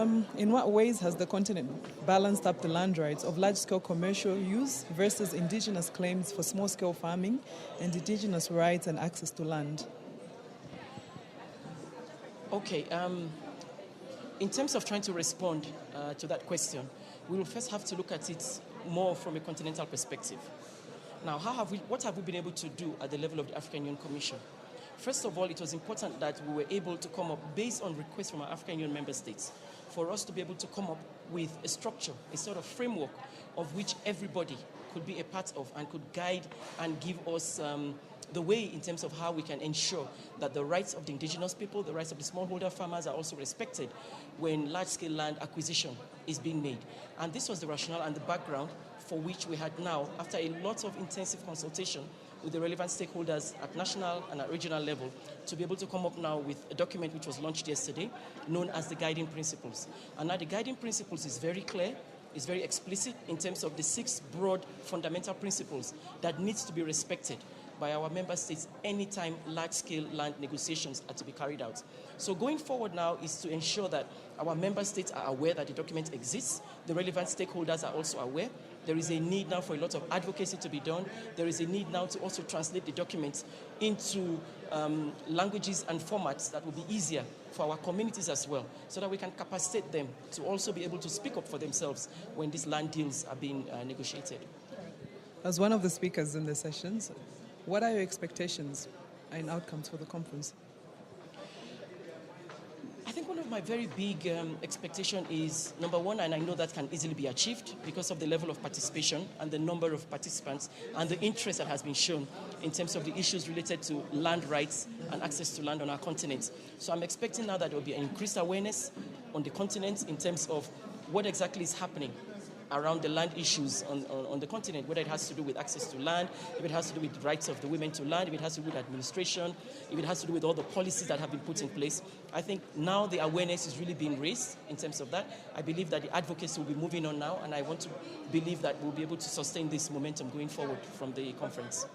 In what ways has the continent balanced up the land rights of large-scale commercial use versus indigenous claims for small-scale farming and indigenous rights and access to land? Okay, in terms of trying to respond to that question, we will first have to look at it more from a continental perspective. Now, what have we been able to do at the level of the African Union Commission? First of all, it was important that we were able to come up, based on requests from our African Union member states, for us to be able to come up with a structure, a sort of framework of which everybody could be a part of and could guide and give us the way in terms of how we can ensure that the rights of the indigenous people, the rights of the smallholder farmers are also respected when large-scale land acquisition is being made. And this was the rationale and the background for which we had now, after a lot of intensive consultation with the relevant stakeholders at national and at regional level, to be able to come up now with a document which was launched yesterday, known as the Guiding Principles. And now the Guiding Principles is very clear, is very explicit in terms of the 6 broad fundamental principles that needs to be respected by our member states anytime large-scale land negotiations are to be carried out. So going forward now is to ensure that our member states are aware that the document exists, the relevant stakeholders are also aware. There is a need now for a lot of advocacy to be done. There is a need now to also translate the documents into languages and formats that will be easier for our communities as well, so that we can capacitate them to also be able to speak up for themselves when these land deals are being negotiated. As one of the speakers in the sessions, what are your expectations and outcomes for the conference? I think one of my very big expectation is, number one, and I know that can easily be achieved because of the level of participation and the number of participants and the interest that has been shown in terms of the issues related to land rights and access to land on our continent. So I'm expecting now that there will be an increased awareness on the continent in terms of what exactly is happening around the land issues on the continent, whether it has to do with access to land, if it has to do with the rights of the women to land, if it has to do with administration, if it has to do with all the policies that have been put in place. I think now the awareness is really being raised in terms of that. I believe that the advocacy will be moving on now, and I want to believe that we'll be able to sustain this momentum going forward from the conference.